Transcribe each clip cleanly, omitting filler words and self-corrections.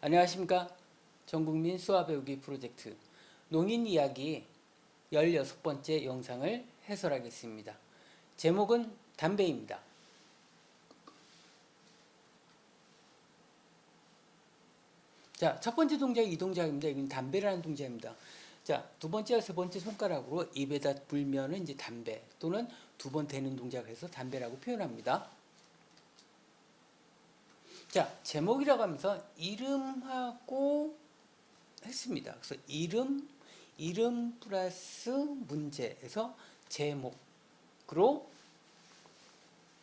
안녕하십니까. 전국민 수화 배우기 프로젝트 농인 이야기 16번째 영상을 해설하겠습니다. 제목은 담배입니다. 자, 첫 번째 동작이 이 동작입니다. 이건 담배라는 동작입니다. 자, 두 번째와 세 번째 손가락으로 입에다 불면은 이제 담배 또는 두 번 대는 동작을 해서 담배라고 표현합니다. 자, 제목이라고 하면서 이름하고 했습니다. 그래서 이름 플러스 문제에서 제목으로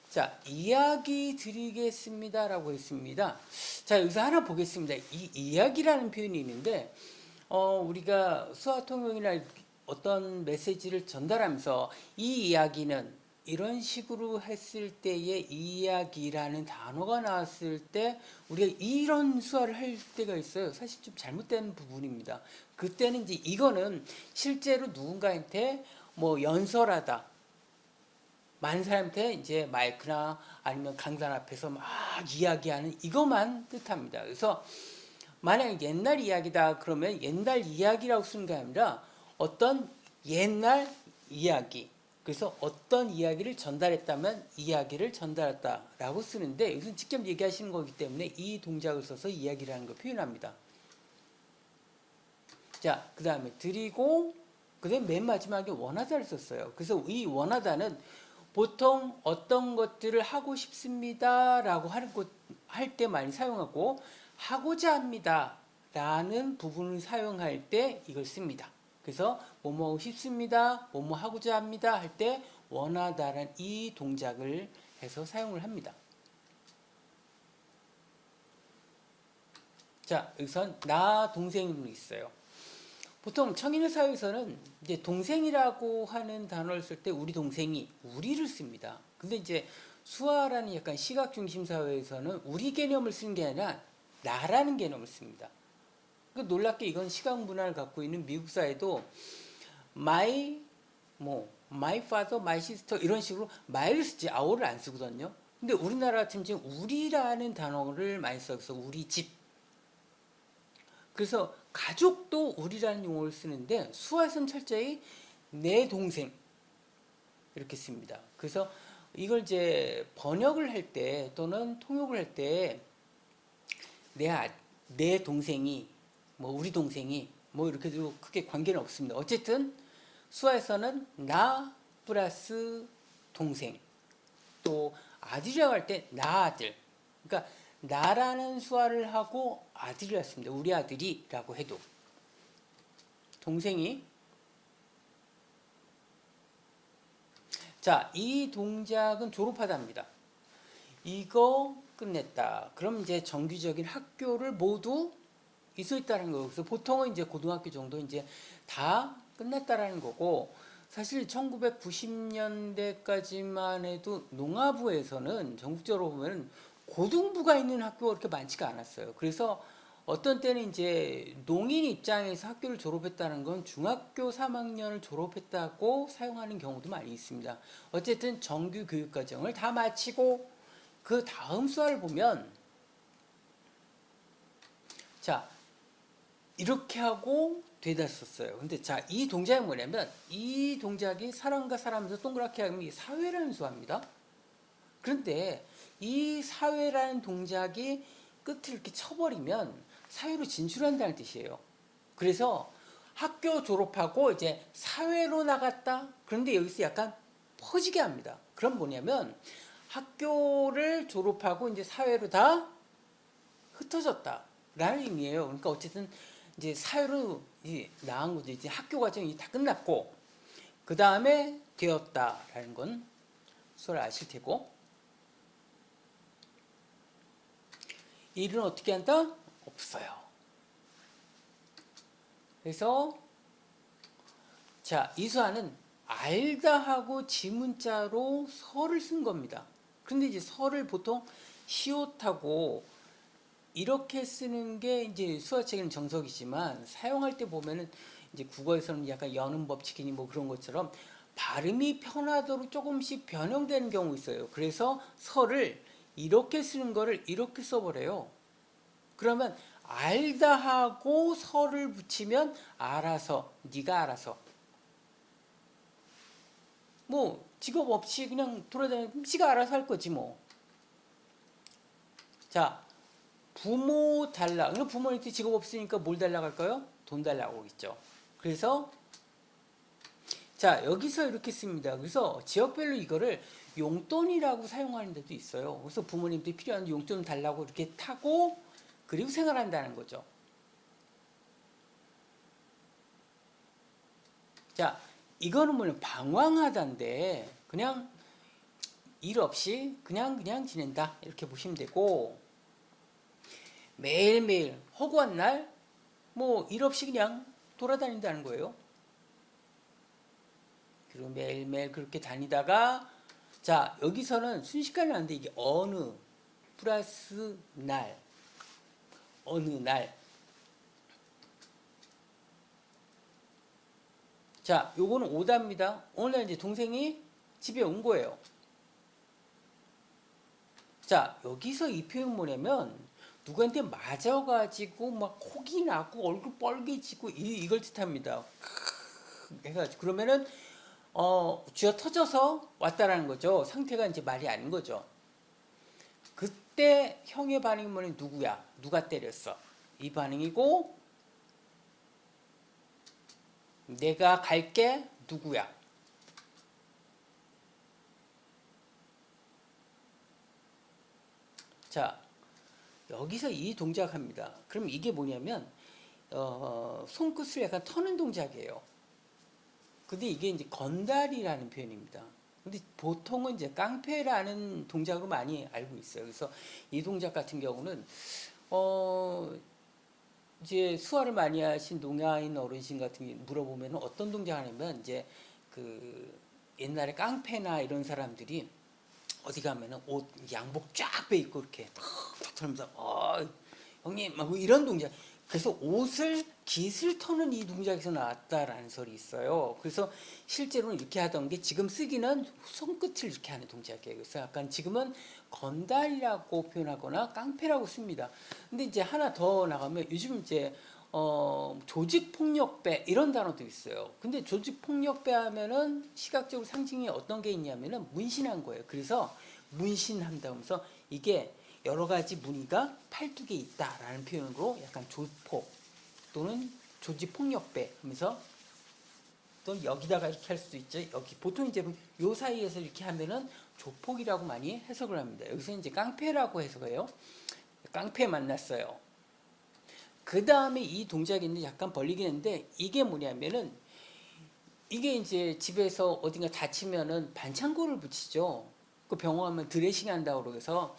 자, 이야기 드리겠습니다 라고 했습니다. 자, 여기서 하나 보겠습니다. 이 이야기라는 표현이 있는데 우리가 수화통역이나 어떤 메시지를 전달하면서 이 이야기는 이런 식으로 했을 때의 이야기라는 단어가 나왔을 때 우리가 이런 수화를 할 때가 있어요. 사실 좀 잘못된 부분입니다. 그때는 이제 이거는 실제로 누군가한테 뭐 연설하다 많은 사람한테 이제 마이크나 아니면 강단 앞에서 막 이야기하는 이것만 뜻합니다. 그래서 만약에 옛날 이야기다 그러면 옛날 이야기라고 쓰는 게 아니라 어떤 옛날 이야기, 그래서 어떤 이야기를 전달했다면 이야기를 전달했다라고 쓰는데 이것은 직접 얘기하시는 거기 때문에 이 동작을 써서 이야기라는 걸 표현합니다. 자, 그 다음에 드리고 그 다음에 맨 마지막에 원하다를 썼어요. 그래서 이 원하다는 보통 어떤 것들을 하고 싶습니다 라고 할 때 많이 사용하고 하고자 합니다 라는 부분을 사용할 때 이걸 씁니다. 그래서 뭐뭐 하고 싶습니다, 뭐뭐 하고자 합니다 할 때 원하다라는 이 동작을 해서 사용을 합니다. 자, 여기서 나 동생이 있어요. 보통 청인의 사회에서는 이제 동생이라고 하는 단어를 쓸 때 우리 동생이 우리를 씁니다. 근데 이제 수아라는 약간 시각 중심 사회에서는 우리 개념을 쓰는 게 아니라 나라는 개념을 씁니다. 놀랍게 이건 시각 문화를 갖고 있는 미국 사회도 my father, my sister 이런 식으로 my를 쓰지 our를 안 쓰거든요. 근데 우리나라 같은 경우 우리라는 단어를 많이 써서 우리 집. 그래서 가족도 우리라는 용어를 쓰는데 수화에서는 철저히 내 동생 이렇게 씁니다. 그래서 이걸 이제 번역을 할 때 또는 통역을 할 때 내 동생이 뭐 우리 동생이 뭐 이렇게도 크게 관계는 없습니다. 어쨌든 수화에서는 나 플러스 동생 또 아들이라고 할 때 나 아들 그러니까 나라는 수화를 하고 아들이라 씁니다. 우리 아들이라고 해도 동생이 자, 이 동작은 졸업하다입니다. 이거 끝냈다. 그럼 이제 정규적인 학교를 모두 이수했다는 거예요. 그래서 보통은 이제 고등학교 정도 이제 다 끝났다라는 거고 사실 1990년대까지만 해도 농아부에서는 전국적으로 보면 고등부가 있는 학교가 그렇게 많지가 않았어요. 그래서 어떤 때는 이제 농인 입장에서 학교를 졸업했다는 건 중학교 3학년을 졸업했다고 사용하는 경우도 많이 있습니다. 어쨌든 정규 교육과정을 다 마치고 그 다음 수화를 보면 자 이렇게 하고 되다 썼어요. 근데 자 이 동작이 뭐냐면 이 동작이 사람과 사람에서 동그랗게 하면 사회라는 수화입니다. 그런데 이 사회라는 동작이 끝을 이렇게 쳐버리면 사회로 진출한다는 뜻이에요. 그래서 학교 졸업하고 이제 사회로 나갔다. 그런데 여기서 약간 퍼지게 합니다. 그럼 뭐냐면 학교를 졸업하고 이제 사회로 다 흩어졌다라는 의미예요. 그러니까 어쨌든 이제 사회로 나간 거죠. 이제 학교 과정이 다 끝났고 그 다음에 되었다라는 건 수를 아실 테고 일은 어떻게 한다? 없어요. 그래서 자 이수화는 알다 하고 지문자로 설을 쓴 겁니다. 근데 이제 설을 보통 시옷하고 이렇게 쓰는 게 이제 수화책에는 정석이지만 사용할 때 보면은 이제 국어에서는 약간 여는 법칙이니 뭐 그런 것처럼 발음이 편하도록 조금씩 변형되는 경우 있어요. 그래서 설을 이렇게 쓰는 거를 이렇게 써버려요. 그러면 알다 하고 서를 붙이면 알아서, 네가 알아서. 뭐 직업 없이 그냥 돌아다니면 지가 알아서 할 거지 뭐. 자, 부모 달라. 그럼 부모님한테 직업 없으니까 뭘 달라고 할까요? 돈 달라고 하겠죠. 그래서 자, 여기서 이렇게 씁니다. 그래서 지역별로 이거를 용돈이라고 사용하는 데도 있어요. 그래서 부모님들이 필요한 용돈 달라고 이렇게 타고 그리고 생활한다는 거죠. 자, 이거는 뭐냐, 방황하다인데 그냥 일 없이 그냥 지낸다 이렇게 보시면 되고, 매일매일 허구한 날 뭐 일 없이 그냥 돌아다닌다는 거예요. 그리고 매일매일 그렇게 다니다가, 자, 여기서는 순식간에 하는데 이게 어느 플러스 날, 어느 날. 자, 요거는 오답니다. 어느 날 이제 동생이 집에 온 거예요. 자, 여기서 이 표현 뭐냐면 누구한테 맞아가지고 막 혹이 나고 얼굴 빨개지고 이걸 뜻합니다. 해가지고 그러면은 쥐어 터져서 왔다라는 거죠. 상태가 이제 말이 아닌 거죠. 그때 형의 반응이 뭐냐, 누구야? 누가 때렸어? 이 반응이고, 내가 갈게 누구야? 자, 여기서 이 동작합니다. 그럼 이게 뭐냐면 손끝을 약간 터는 동작이에요. 근데 이게 이제 건달이라는 표현입니다. 근데 보통은 이제 깡패라는 동작으로 많이 알고 있어요. 그래서 이 동작 같은 경우는 이제 수화를 많이 하신 농아인 어르신 같은 게 물어보면 어떤 동작 하냐면, 이제 그 옛날에 깡패나 이런 사람들이 어디 가면은 옷 양복 쫙 빼입고 이렇게 탁 털면서 형님 막 이런 동작. 그래서 옷을 깃을 터는 이 동작에서 나왔다라는 설이 있어요. 그래서 실제로는 이렇게 하던 게 지금 쓰기는 손끝을 이렇게 하는 동작이에요. 그래서 약간 지금은 건달이라고 표현하거나 깡패라고 씁니다. 근데 이제 하나 더 나가면 요즘 이제 조직폭력배 이런 단어도 있어요. 근데 조직폭력배 하면은 시각적으로 상징이 어떤 게 있냐면은 문신한 거예요. 그래서 문신한다면서 이게 여러 가지 무늬가 12개 있다라는 표현으로 약간 조폭 또는 조직폭력배 하면서, 또 여기다가 이렇게 할 수도 있죠. 여기 보통 이제 요 사이에서 이렇게 하면은 조폭이라고 많이 해석을 합니다. 여기서 이제 깡패라고 해석해요. 깡패 만났어요. 그 다음에 이 동작이 있는데 약간 벌리긴 했는데, 이게 뭐냐면은 이게 이제 집에서 어딘가 다치면은 반창고를 붙이죠. 그 병원 가면 드레싱 한다고 그래서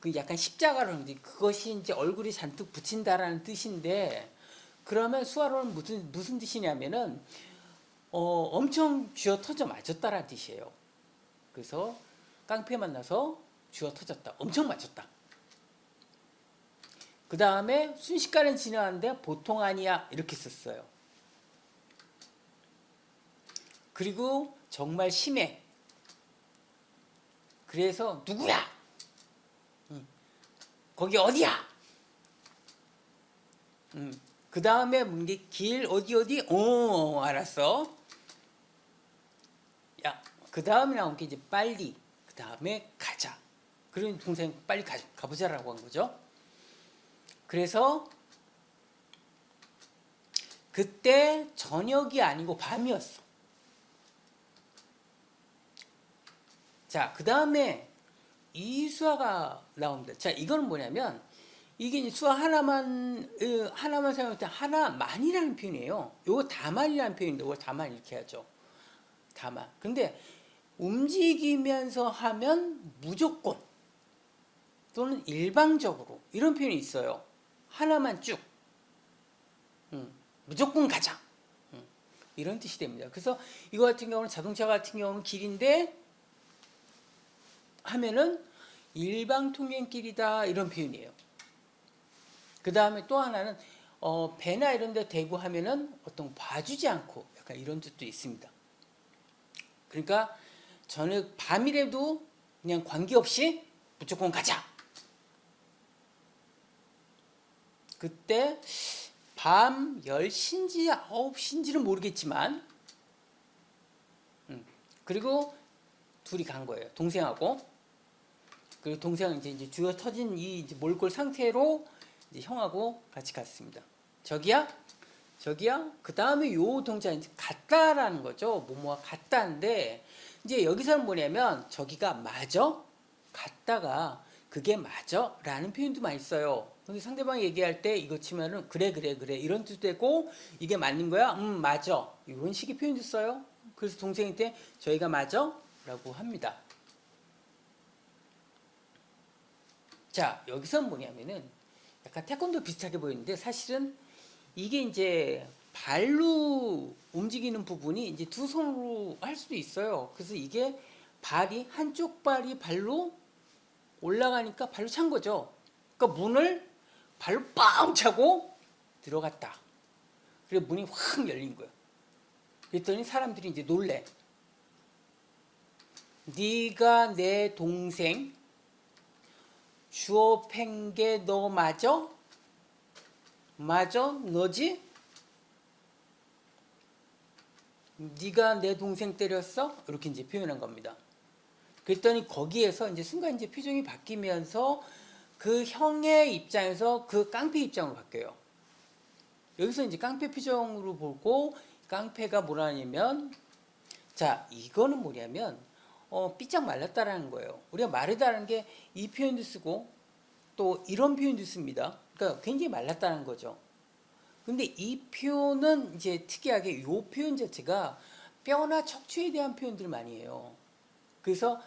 그 약간 십자가로 하는데, 그것이 이제 얼굴이 잔뜩 붙인다라는 뜻인데, 그러면 수화로는 무슨 뜻이냐면은 엄청 쥐어 터져 맞았다라는 뜻이에요. 그래서 깡패 만나서 쥐어 터졌다, 엄청 맞았다. 그 다음에 순식간에 지나갔는데 보통 아니야 이렇게 썼어요. 그리고 정말 심해. 그래서 누구야? 거기 어디야? 그 다음에 문제 길 어디 알았어. 야, 그 다음에 나온 게 이제 빨리. 그 다음에 가자. 그러니 동생 빨리 가보자라고 한 거죠. 그래서 그때 저녁이 아니고 밤이었어. 자, 그 다음에 이 수화가 나옵니다. 자, 이거는 뭐냐면 이게 수화 하나만 사용할 때 하나만이라는 표현이에요. 요거 다만이라는 표현인데, 이거 다만 이렇게 하죠. 다만. 근데 움직이면서 하면 무조건 또는 일방적으로 이런 표현이 있어요. 하나만 쭉. 무조건 가자. 이런 뜻이 됩니다. 그래서 이거 같은 경우는 자동차 같은 경우는 길인데 하면은 일방 통행길이다 이런 표현이에요. 그 다음에 또 하나는 배나 이런 데 대고 하면은 어떤 봐주지 않고 약간 이런 뜻도 있습니다. 그러니까 저녁 밤이라도 그냥 관계없이 무조건 가자. 그때 밤 10시인지 9시인지는 모르겠지만 그리고 둘이 간 거예요. 동생하고. 그리고 동생은 이제 죽어 터진 이 이제 몰골 상태로 이제 형하고 같이 갔습니다. 저기야? 저기야? 그 다음에 요 동작이 이제 같다라는 거죠. 뭐뭐가 같다는데 이제 여기서는 뭐냐면 저기가 맞아? 같다가 그게 맞아? 라는 표현도 많이 써요. 근데 상대방이 얘기할 때 이거 치면은 그래 그래 그래 이런 뜻도 되고 이게 맞는 거야? 맞아. 이런 식의 표현도 써요. 그래서 동생한테 저희가 맞아? 라고 합니다. 자, 여기서는 뭐냐면은 약간 태권도 비슷하게 보이는데 사실은 이게 이제 발로 움직이는 부분이 이제 두 손으로 할 수도 있어요. 그래서 이게 발이 한쪽 발이 발로 올라가니까 발로 찬 거죠. 그러니까 문을 발로 빵 차고 들어갔다. 그리고 문이 확 열린 거예요. 그랬더니 사람들이 이제 놀래. 네가 내 동생 주워 팬 게 너 맞아? 맞아? 너지? 네가 내 동생 때렸어? 이렇게 이제 표현한 겁니다. 그랬더니 거기에서 이제 순간 이제 표정이 바뀌면서 그 형의 입장에서 그 깡패 입장으로 바뀌어요. 여기서 이제 깡패 표정으로 보고 깡패가 뭐라 하냐면 자 이거는 뭐냐면 삐짝 말랐다라는 거예요. 우리가 마르다라는 게 이 표현도 쓰고 또 이런 표현도 씁니다. 그러니까 굉장히 말랐다는 거죠. 근데 이 표현은 이제 특이하게 이 표현 자체가 뼈나 척추에 대한 표현들을 많이 해요. 그래서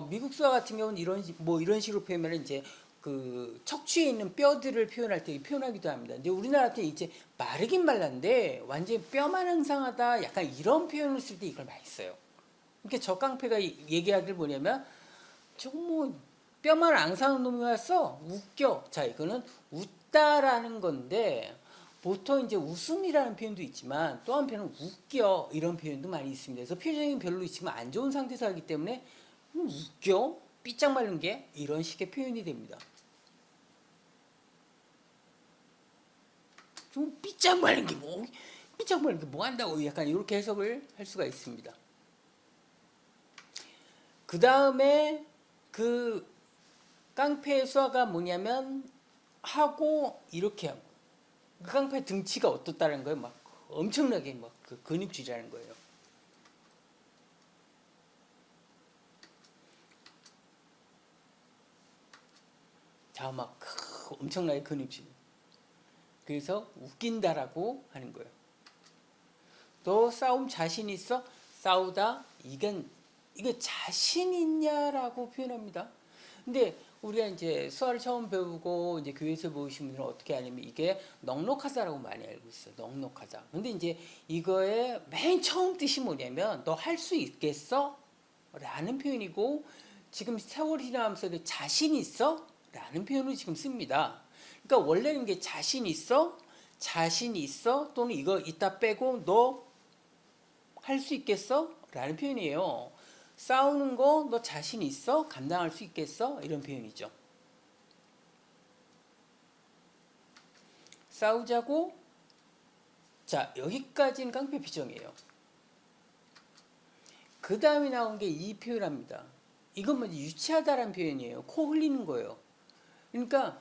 미국 수화 같은 경우는 이런 식으로 표현하면 이제 그 척추에 있는 뼈들을 표현할 때 표현하기도 합니다. 근데 우리나라 때 이제 마르긴 말랐는데 완전 뼈만 항상하다 약간 이런 표현을 쓸 때 이걸 많이 써요. 그러니까 저 깡패가 얘기하기를 뭐냐면 뭐 뼈만 앙상한 놈이 왔어 웃겨. 자 이거는 웃다라는 건데 보통 이제 웃음이라는 표현도 있지만 또 한편은 웃겨 이런 표현도 많이 있습니다. 그래서 표정이 별로 지금 안 좋은 상태에서 하기 때문에 웃겨 삐짝 말른 게 이런 식의 표현이 됩니다. 좀 삐짝 말른 게 뭐 삐짝 말른 게 뭐 한다고 약간 이렇게 해석을 할 수가 있습니다. 그 다음에 그 깡패의 수화가 뭐냐면 하고 이렇게 하고 그 깡패 등치가 어떻다는 거예요. 막 엄청나게 막 그 근육질이라는 거예요. 자, 막 엄청나게 근육질. 그래서 웃긴다라고 하는 거예요. 너 싸움 자신 있어? 싸우다 이거 자신 있냐라고 표현합니다. 근데 우리가 이제 수화를 처음 배우고 이제 교회에서 배우신 분들은 어떻게 하냐면 이게 넉넉하다라고 많이 알고 있어요. 넉넉하다. 근데 이제 이거의 맨 처음 뜻이 뭐냐면 너 할 수 있겠어? 라는 표현이고 지금 세월이 지나면서 자신 있어? 라는 표현을 지금 씁니다. 그러니까 원래는 게 자신 있어? 자신 있어? 또는 이거 이따 빼고 너 할 수 있겠어? 라는 표현이에요. 싸우는 거 너 자신 있어? 감당할 수 있겠어? 이런 표현이죠. 싸우자고. 자 여기까지는 깡패 표정이에요. 그 다음에 나온 게 이 표현합니다. 이건 뭐 유치하다라는 표현이에요. 코 흘리는 거예요. 그러니까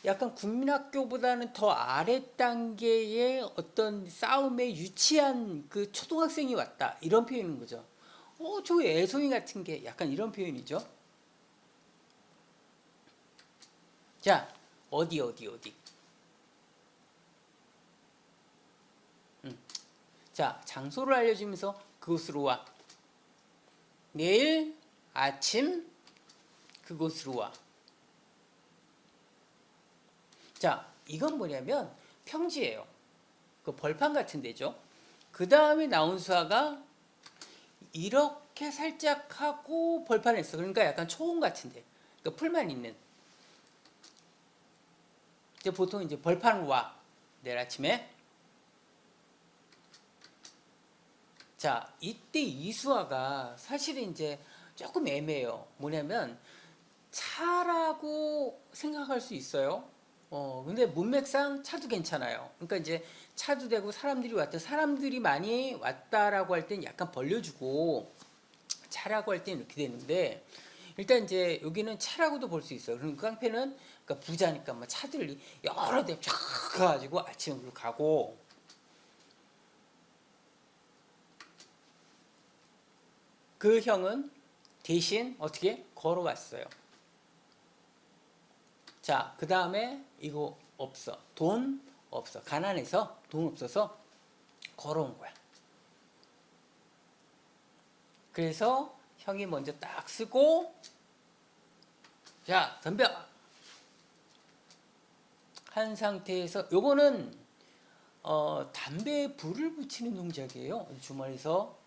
약간 국민학교보다는 더 아래 단계의 어떤 싸움에 유치한 그 초등학생이 왔다 이런 표현인 거죠. 저 애송이 같은 게 약간 이런 표현이죠. 자 어디 자 장소를 알려주면서 그곳으로 와. 내일 아침 그곳으로 와. 자 이건 뭐냐면 평지예요. 그 벌판 같은 데죠. 그 다음에 나온 수화가 이렇게 살짝 하고 벌판을 했어. 그러니까 약간 초원 같은데. 그러니까 풀만 있는. 이제 보통 이제 벌판으로 와. 내일 아침에. 자, 이때 이수화가 사실은 이제 조금 애매해요. 뭐냐면 차라고 생각할 수 있어요. 근데 문맥상 차도 괜찮아요. 그러니까 이제 차도 되고 사람들이 왔다. 사람들이 많이 왔다라고 할 땐 약간 벌려주고 차라고 할 때는 이렇게 되는데 일단 이제 여기는 차라고도 볼 수 있어요. 그러니까 깡패는 그러니까 부자니까 막 차들이 여러 대 쫙 가가지고 아침으로 가고 그 형은 대신 어떻게 걸어왔어요. 자, 그 다음에 이거 없어. 돈 없어. 가난해서 돈 없어서 걸어온 거야. 그래서 형이 먼저 딱 쓰고 자, 덤벼 한 상태에서 요거는 담배에 불을 붙이는 동작이에요. 주머니에서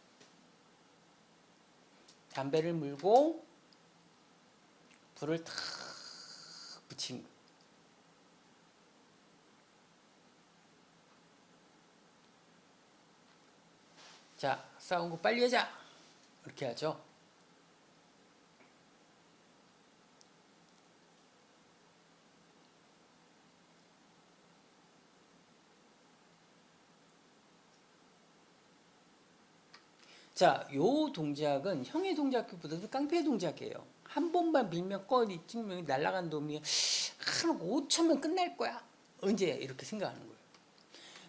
담배를 물고 불을 탁 붙인 거. 자, 싸운 거 빨리 하자. 이렇게 하죠. 자, 요 동작은 형의 동작보다도 깡패의 동작이에요. 한 번만 밀면 꺼니 찍으면 날아간 놈이 한 5초면 끝날 거야. 언제 이렇게 생각하는 거예요.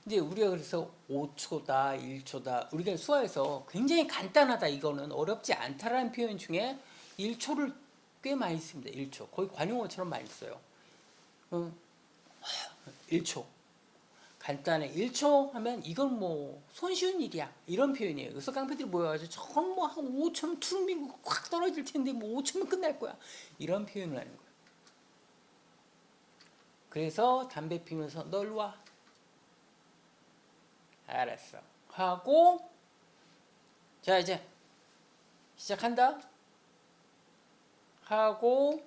이제 우리가 그래서 5초다, 1초다. 우리가 수화에서 굉장히 간단하다. 이거는 어렵지 않다라는 표현 중에 1초를 꽤 많이 씁니다. 1초. 거의 관용어처럼 많이 써요. 1초. 간단해. 1초 하면 이건 뭐 손쉬운 일이야. 이런 표현이에요. 그래서 깡패들이 모여가지고 저건 뭐 한 5초면 투르 밀고 콱 떨어질 텐데 뭐 5초면 끝날 거야. 이런 표현을 하는 거예요. 그래서 담배 피면서 너 일로 와. 알았어. 하고 자 이제 시작한다. 하고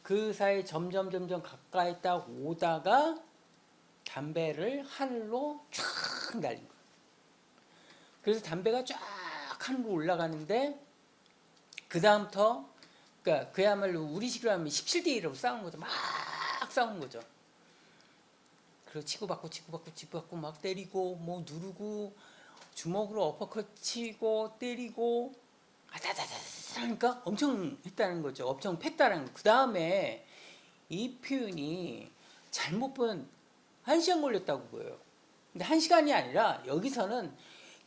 그 사이 점점 가까이 딱 오다가 담배를 하늘로 쫙 날린 거예요. 그래서 담배가 쫙 하늘로 올라가는데 그 다음부터 그러니까 그야말로 우리식으로 하면 17대 1으로 싸우는 거죠. 막 싸우는 거죠. 그리고 치고받고 막 때리고 뭐 누르고 주먹으로 어퍼컷 치고 때리고 아다다다 하니까 엄청 했다는 거죠. 엄청 팼다는 거. 그 다음에 이 표현이 잘못 본 1시간 걸렸다고 보여요. 근데 1시간이 아니라 여기서는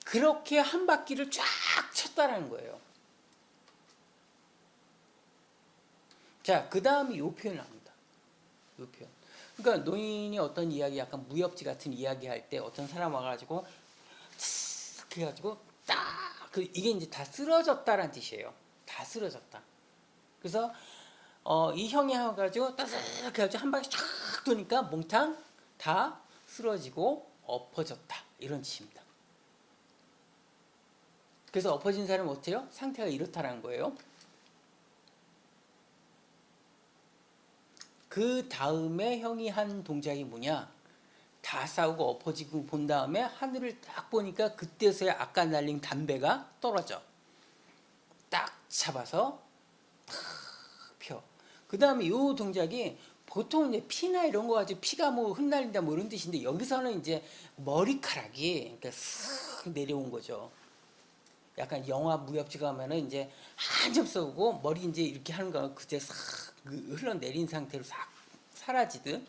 그렇게 한 바퀴를 쫙 쳤다라는 거예요. 자, 그 다음에 요 표현 나옵니다. 요 표현. 그러니까 노인이 어떤 이야기, 약간 무협지 같은 이야기 할 때 어떤 사람 와가지고 그래가지고 딱 이게 이제 다 쓰러졌다라는 뜻이에요. 다 쓰러졌다. 그래서 이 형이 와가지고 따삭 해가지고 한 바퀴 쫙 도니까 몽탕 다 쓰러지고 엎어졌다. 이런 뜻입니다. 그래서 엎어진 사람은 어때요? 상태가 이렇다라는 거예요. 그 다음에 형이 한 동작이 뭐냐? 다 싸우고 엎어지고 본 다음에 하늘을 딱 보니까 그때서야 아까 날린 담배가 떨어져. 딱 잡아서 탁 펴. 그 다음에 이 동작이 보통 이제 피나 이런 거 가지고 피가 뭐 흩날린다 뭐 이런 뜻인데 여기서는 이제 머리카락이 그러니까 쓱 내려온 거죠. 약간 영화 무협지 가면은 이제 한점 쏘고 머리 이제 이렇게 하는 거 그때 싹 흘러내린 상태로 싹 사라지듯.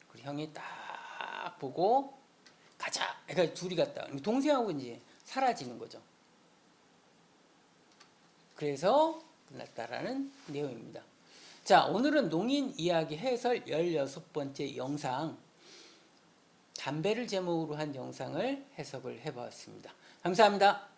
그리고 형이 딱 보고 가자. 그러니까 둘이 갔다. 동생하고 이제 사라지는 거죠. 그래서 끝났다라는 내용입니다. 자, 오늘은 농인 이야기 해설 16번째 영상 담배를 제목으로 한 영상을 해석을 해보았습니다. 감사합니다.